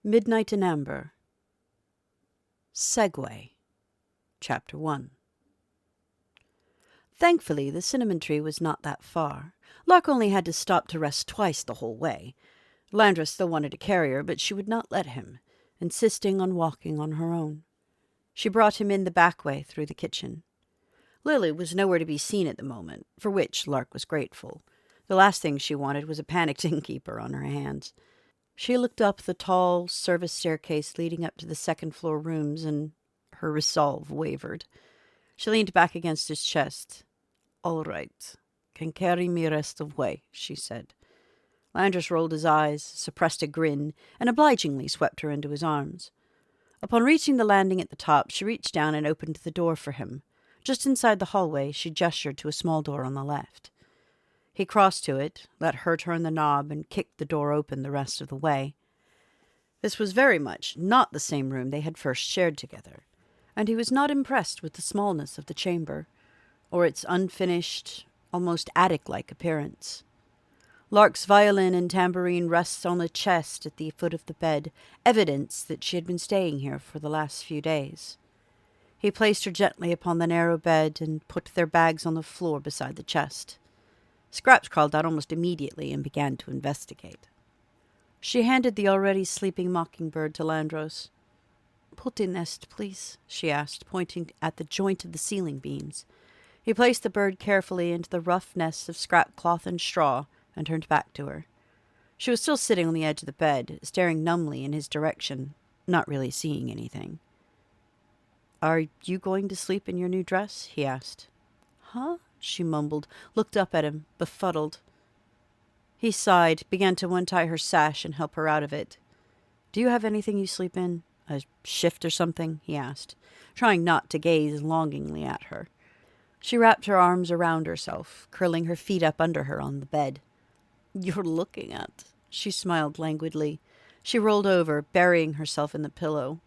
Midnight in Amber. Segue Chapter 1. Thankfully, the cinnamon tree was not that far. Lark only had to stop to rest twice the whole way. Landra still wanted to carry her, but she would not let him, insisting on walking on her own. She brought him in the back way through the kitchen. Lily was nowhere to be seen at the moment, for which Lark was grateful. The last thing she wanted was a panicked innkeeper on her hands. She looked up the tall service staircase leading up to the second-floor rooms, and her resolve wavered. She leaned back against his chest. "All right. Can carry me rest of way," she said. Landris rolled his eyes, suppressed a grin, and obligingly swept her into his arms. Upon reaching the landing at the top, she reached down and opened the door for him. Just inside the hallway, she gestured to a small door on the left. He crossed to it, let her turn the knob, and kicked the door open the rest of the way. This was very much not the same room they had first shared together, and he was not impressed with the smallness of the chamber, or its unfinished, almost attic-like appearance. Lark's violin and tambourine rests on the chest at the foot of the bed, evidence that she had been staying here for the last few days. He placed her gently upon the narrow bed and put their bags on the floor beside the chest. Scraps crawled out almost immediately and began to investigate. She handed the already sleeping mockingbird to Landros. "Put in nest, please," she asked, pointing at the joint of the ceiling beams. He placed the bird carefully into the rough nest of scrap cloth and straw and turned back to her. She was still sitting on the edge of the bed, staring numbly in his direction, not really seeing anything. "Are you going to sleep in your new dress?" he asked. "Huh?" she mumbled, looked up at him, befuddled. He sighed, began to untie her sash and help her out of it. "Do you have anything you sleep in? A shift or something?" he asked, trying not to gaze longingly at her. She wrapped her arms around herself, curling her feet up under her on the bed. "You're looking at," she smiled languidly. She rolled over, burying herself in the pillow.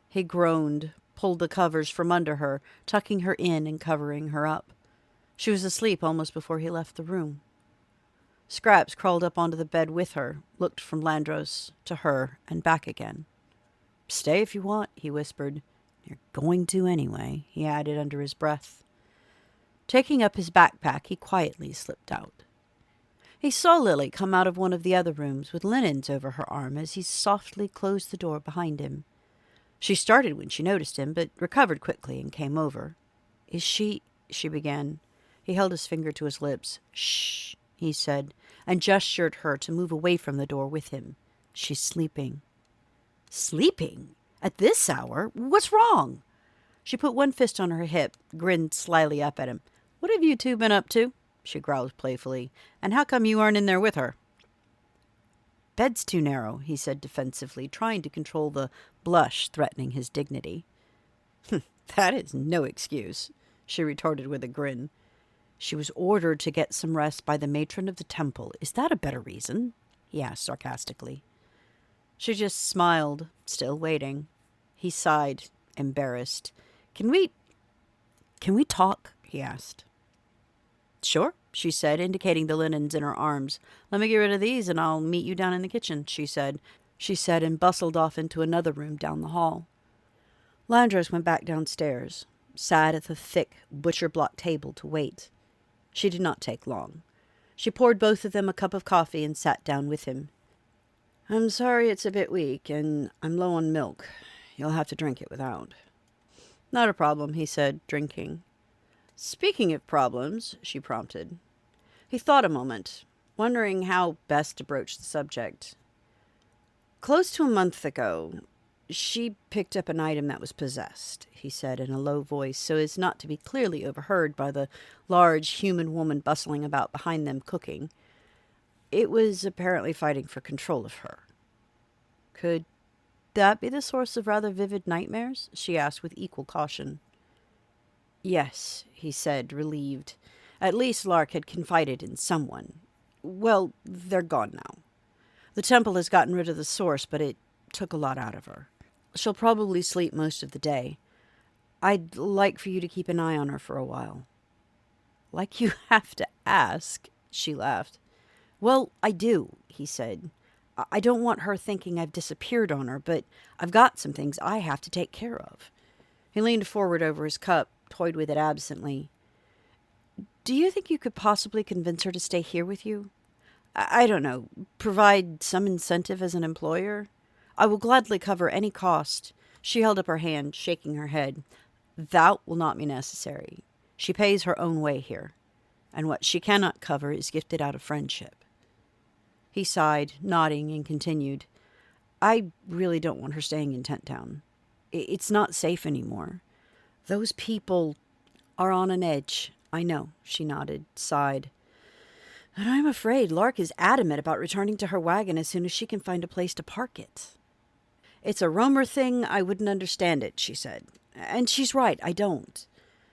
He groaned, pulled the covers from under her, tucking her in and covering her up. She was asleep almost before he left the room. Scraps crawled up onto the bed with her, looked from Landros to her and back again. "Stay if you want," he whispered. "You're going to anyway," he added under his breath. Taking up his backpack, he quietly slipped out. He saw Lily come out of one of the other rooms with linens over her arm as he softly closed the door behind him. She started when she noticed him, but recovered quickly and came over. "Is she—" she began. He held his finger to his lips. "Shh," he said, and gestured her to move away from the door with him. "She's sleeping." "Sleeping? At this hour? What's wrong?" She put one fist on her hip, grinned slyly up at him. "What have you two been up to?" she growled playfully. "And how come you aren't in there with her?" "Bed's too narrow," he said defensively, trying to control the blush threatening his dignity. "That is no excuse," she retorted with a grin. "She was ordered to get some rest by the matron of the temple. Is that a better reason?" he asked sarcastically. She just smiled, still waiting. He sighed, embarrassed. Can we talk?" he asked. "Sure," she said, indicating the linens in her arms. "Let me get rid of these and I'll meet you down in the kitchen," she said, and bustled off into another room down the hall. Landros went back downstairs, sat at the thick butcher-block table to wait. She did not take long. She poured both of them a cup of coffee and sat down with him. "I'm sorry it's a bit weak, and I'm low on milk. You'll have to drink it without." "Not a problem," he said, drinking. "Speaking of problems," she prompted. He thought a moment, wondering how best to broach the subject. "Close to a month ago, she picked up an item that was possessed," he said in a low voice, so as not to be clearly overheard by the large human woman bustling about behind them cooking. "It was apparently fighting for control of her." "Could that be the source of rather vivid nightmares?" she asked with equal caution. "Yes," he said, relieved. At least Lark had confided in someone. "Well, they're gone now. The temple has gotten rid of the source, but it took a lot out of her. She'll probably sleep most of the day. I'd like for you to keep an eye on her for a while." "Like you have to ask," she laughed. "Well, I do," he said. I don't want her thinking I've disappeared on her, but I've got some things I have to take care of." He leaned forward over his cup, toyed with it absently. "Do you think you could possibly convince her to stay here with you? I don't know, provide some incentive as an employer? I will gladly cover any cost." She held up her hand, shaking her head. "That will not be necessary. She pays her own way here, and what she cannot cover is gifted out of friendship." He sighed, nodding, and continued, "I really don't want her staying in Tent Town. It's not safe anymore. Those people are on an edge." "I know," she nodded, sighed. "And I'm afraid Lark is adamant about returning to her wagon as soon as she can find a place to park it." "It's a Romer thing. I wouldn't understand it," she said. "And she's right, I don't.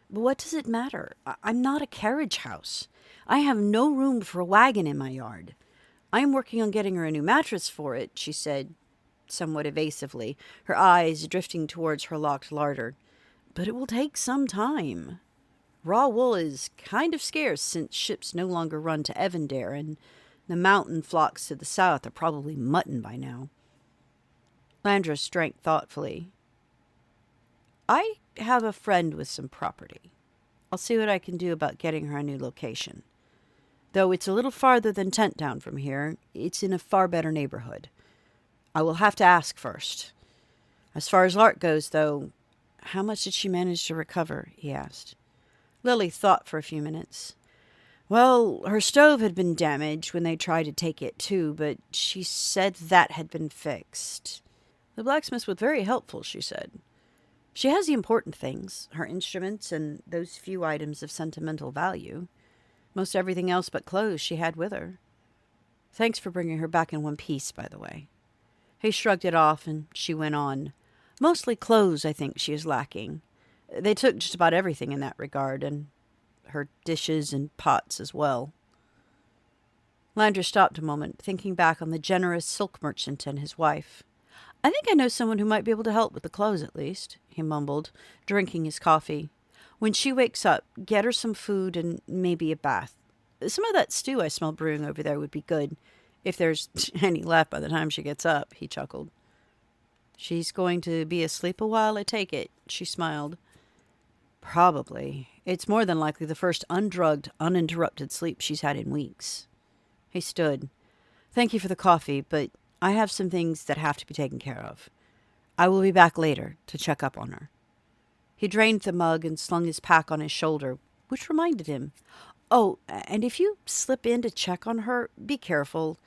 But what does it matter? I'm not a carriage house. I have no room for a wagon in my yard. I am working on getting her a new mattress for it," she said, somewhat evasively, her eyes drifting towards her locked larder. "But it will take some time. Raw wool is kind of scarce since ships no longer run to Evandare, and the mountain flocks to the south are probably mutton by now." Landros drank thoughtfully. "I have a friend with some property. I'll see what I can do about getting her a new location. Though it's a little farther than Tent Town from here, it's in a far better neighborhood. I will have to ask first. As far as Lark goes, though, how much did she manage to recover?" he asked. Lily thought for a few minutes. "Well, her stove had been damaged when they tried to take it too, but she said that had been fixed. The blacksmith was very helpful, she said. She has the important things, her instruments and those few items of sentimental value. Most everything else but clothes she had with her. Thanks for bringing her back in one piece, by the way." He shrugged it off, and she went on. "Mostly clothes, I think, she is lacking. They took just about everything in that regard, and her dishes and pots as well." Landry stopped a moment, thinking back on the generous silk merchant and his wife. "I think I know someone who might be able to help with the clothes, at least," he mumbled, drinking his coffee. "When she wakes up, get her some food and maybe a bath. Some of that stew I smell brewing over there would be good, if there's any left by the time she gets up," he chuckled. "She's going to be asleep a while, I take it," she smiled. "Probably. It's more than likely the first undrugged, uninterrupted sleep she's had in weeks." He stood. "Thank you for the coffee, but I have some things that have to be taken care of. I will be back later to check up on her." He drained the mug and slung his pack on his shoulder, which reminded him. "Oh, and if you slip in to check on her, be careful.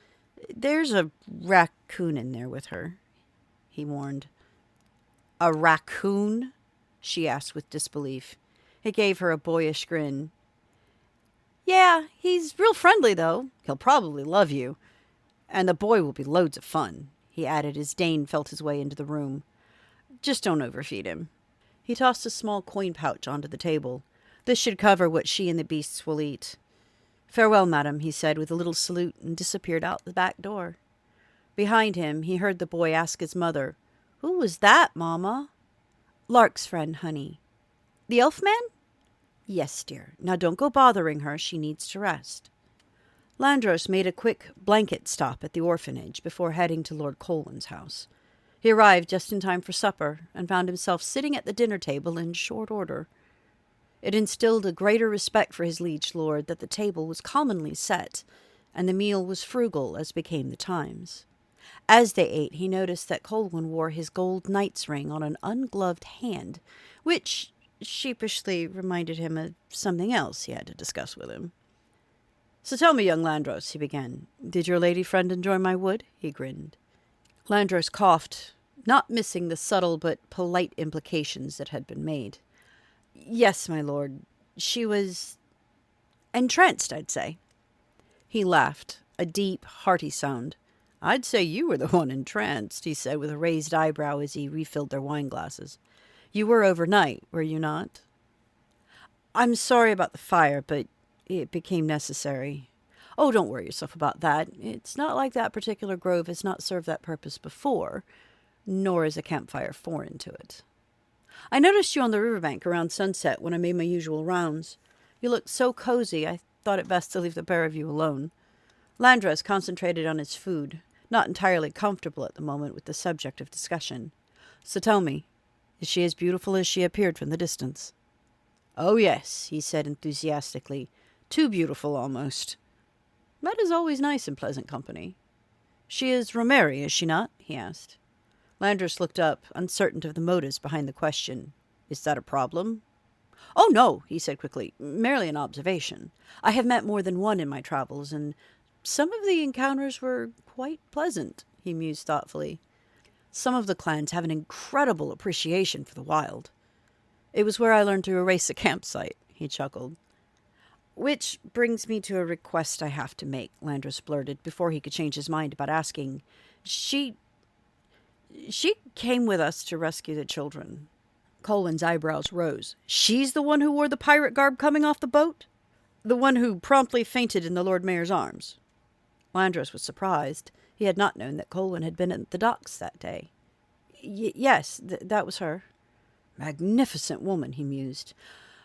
There's a raccoon in there with her," he warned. "A raccoon?" she asked with disbelief. He gave her a boyish grin. "Yeah, he's real friendly, though. He'll probably love you. And the boy will be loads of fun," he added as Dane felt his way into the room. "Just don't overfeed him." He tossed a small coin pouch onto the table. "This should cover what she and the beasts will eat." "Farewell, madam," he said with a little salute and disappeared out the back door. Behind him, he heard the boy ask his mother, "Who was that, Mama?" "Lark's friend, honey." "The elf man?" "Yes, dear. Now don't go bothering her. She needs to rest." Landros made a quick blanket stop at the orphanage before heading to Lord Colin's house. He arrived just in time for supper and found himself sitting at the dinner table in short order. It instilled a greater respect for his liege lord that the table was commonly set, and the meal was frugal as became the times. As they ate, he noticed that Colwyn wore his gold knight's ring on an ungloved hand, which sheepishly reminded him of something else he had to discuss with him. "So tell me, young Landros," he began, "did your lady friend enjoy my wood?" He grinned. Landros coughed, not missing the subtle but polite implications that had been made. "Yes, my lord. She was entranced, I'd say." He laughed, a deep, hearty sound. "I'd say you were the one entranced," he said with a raised eyebrow as he refilled their wine glasses. "You were overnight, were you not?" "I'm sorry about the fire, but it became necessary." "Oh, don't worry yourself about that. It's not like that particular grove has not served that purpose before, nor is a campfire foreign to it. I noticed you on the riverbank around sunset when I made my usual rounds. You looked so cozy, I thought it best to leave the pair of you alone." Landros concentrated on his food, not entirely comfortable at the moment with the subject of discussion. "So tell me, is she as beautiful as she appeared from the distance?" "Oh, yes," he said enthusiastically. "Too beautiful, almost." "That is always nice in pleasant company." "She is Romeri, is she not?" he asked. Landris looked up, uncertain of the motives behind the question. "Is that a problem?" "Oh, no," he said quickly. "Merely an observation. I have met more than one in my travels, and some of the encounters were quite pleasant," he mused thoughtfully. "Some of the clans have an incredible appreciation for the wild. It was where I learned to erase a campsite," he chuckled. "Which brings me to a request I have to make," Landris blurted, before he could change his mind about asking. She came with us to rescue the children." Colwyn's eyebrows rose. "She's the one who wore the pirate garb coming off the boat? The one who promptly fainted in the Lord Mayor's arms?" Landris was surprised. He had not known that Colwyn had been at the docks that day. Yes, that was her." "Magnificent woman," he mused.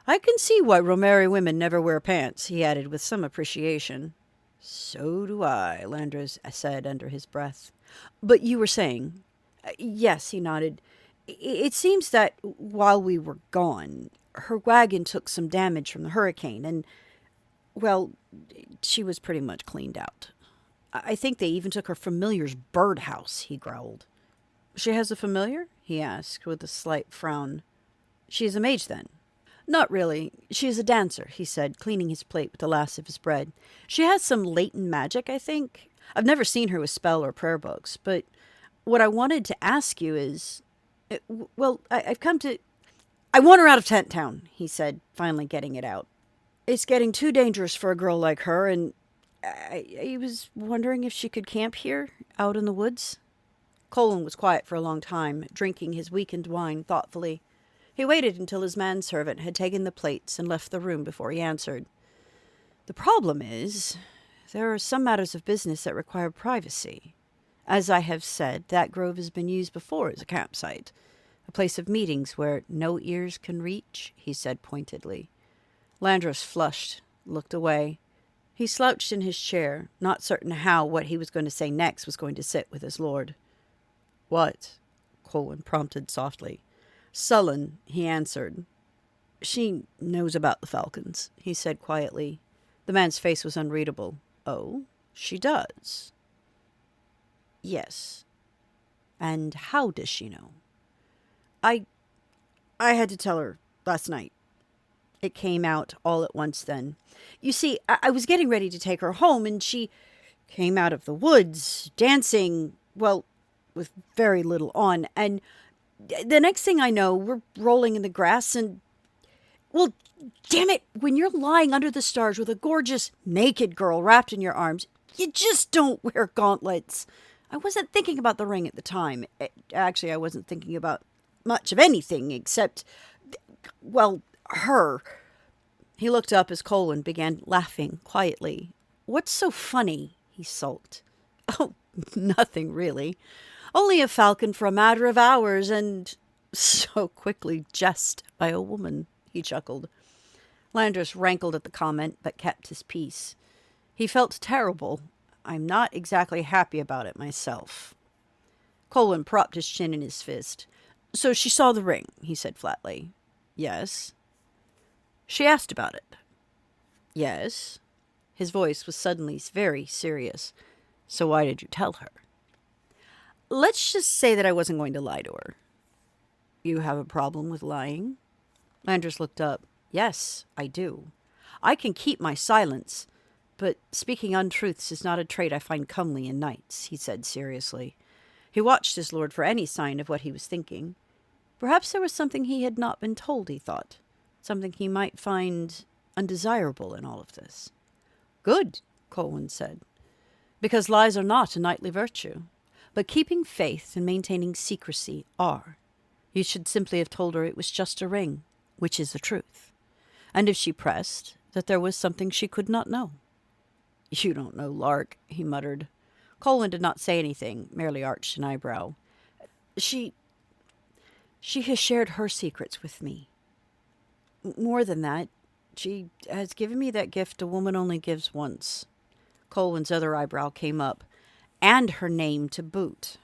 "I can see why Romeri women never wear pants," he added with some appreciation. "So do I," Landris said under his breath. "But you were saying—" "Yes," he nodded. "It seems that while we were gone, her wagon took some damage from the hurricane, and, well, she was pretty much cleaned out. I think they even took her familiar's birdhouse," he growled. "She has a familiar?" he asked, with a slight frown. "She is a mage, then?" "Not really. She is a dancer," he said, cleaning his plate with the last of his bread. "She has some latent magic, I think. I've never seen her with spell or prayer books, but what I wanted to ask you is... Well, I've come to... I want her out of Tent Town," he said, finally getting it out. "It's getting too dangerous for a girl like her, and I was wondering if she could camp here, out in the woods." Colwyn was quiet for a long time, drinking his weakened wine thoughtfully. He waited until his manservant had taken the plates and left the room before he answered. "The problem is, there are some matters of business that require privacy. As I have said, that grove has been used before as a campsite, a place of meetings where no ears can reach," he said pointedly. Landris flushed, looked away. He slouched in his chair, not certain how what he was going to say next was going to sit with his lord. "What?" Colwyn prompted softly. Sullen, he answered. "She knows about the falcons," he said quietly. The man's face was unreadable. "Oh, she does?" "Yes." "And how does she know?" I had to tell her last night." It came out all at once then. "You see, I was getting ready to take her home, and she came out of the woods, dancing, well, with very little on, and the next thing I know, we're rolling in the grass, and... Well, damn it, when you're lying under the stars with a gorgeous, naked girl wrapped in your arms, you just don't wear gauntlets. I wasn't thinking about the ring at the time. Actually, I wasn't thinking about much of anything except, well, her." He looked up as Colwyn began laughing quietly. "What's so funny?" he sulked. "Oh, nothing really. Only a falcon for a matter of hours, and so quickly jest by a woman," he chuckled. Landris rankled at the comment, but kept his peace. He felt terrible. "I'm not exactly happy about it myself." Colwyn propped his chin in his fist. "So she saw the ring," he said flatly. "Yes." "She asked about it." "Yes." His voice was suddenly very serious. "So why did you tell her?" "Let's just say that I wasn't going to lie to her." "You have a problem with lying?" Landris looked up. "Yes, I do. I can keep my silence, but speaking untruths is not a trait I find comely in knights," he said seriously. He watched his lord for any sign of what he was thinking. Perhaps there was something he had not been told, he thought. Something he might find undesirable in all of this. "Good," Colwyn said. "Because lies are not a knightly virtue. But keeping faith and maintaining secrecy are. You should simply have told her it was just a ring, which is the truth. And if she pressed, that there was something she could not know." "You don't know Lark," he muttered. Colwyn did not say anything, merely arched an eyebrow. She has shared her secrets with me. More than that, she has given me that gift a woman only gives once." Colwyn's other eyebrow came up. and her name to boot.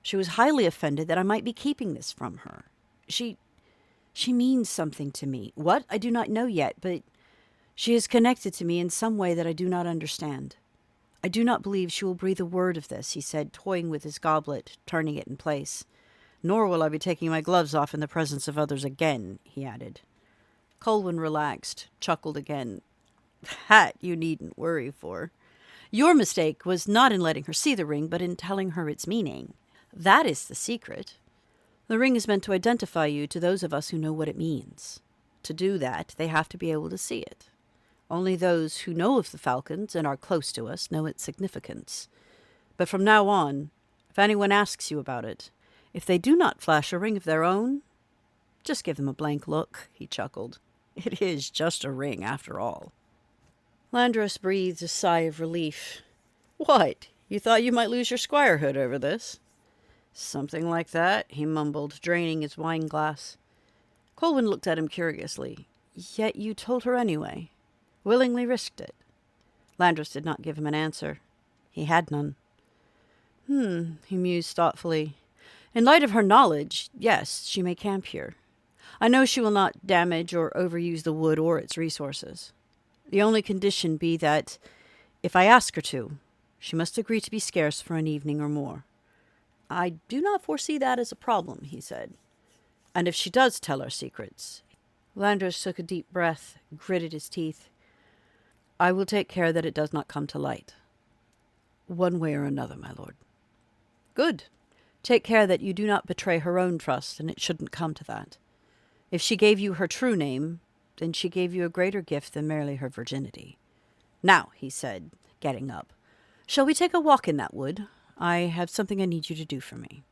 She was highly offended that I might be keeping this from her. She means something to me. What? I do not know yet, but she is connected to me in some way that I do not understand. I do not believe she will breathe a word of this, he said, toying with his goblet, turning it in place. Nor will I be taking my gloves off in the presence of others again, he added. Colwyn relaxed, chuckled again. That you needn't worry for. Your mistake was not in letting her see the ring, but in telling her its meaning. That is the secret. The ring is meant to identify you to those of us who know what it means. To do that, they have to be able to see it. Only those who know of the falcons and are close to us know its significance. But from now on, if anyone asks you about it, if they do not flash a ring of their own, just give them a blank look, he chuckled. It is just a ring, after all. Landros breathed a sigh of relief. What? You thought you might lose your squirehood over this? Something like that, he mumbled, draining his wine glass. Colwyn looked at him curiously. Yet you told her anyway. Willingly risked it. Landros did not give him an answer. He had none. He mused thoughtfully. In light of her knowledge, yes, she may camp here. I know she will not damage or overuse the wood or its resources. The only condition be that, if I ask her to, she must agree to be scarce for an evening or more. I do not foresee that as a problem, he said. And if she does tell our secrets... Landros took a deep breath, gritted his teeth. I will take care that it does not come to light. One way or another, my lord. Good. Take care that you do not betray her own trust, and it shouldn't come to that. If she gave you her true name, then she gave you a greater gift than merely her virginity. Now, he said, getting up, shall we take a walk in that wood? I have something I need you to do for me.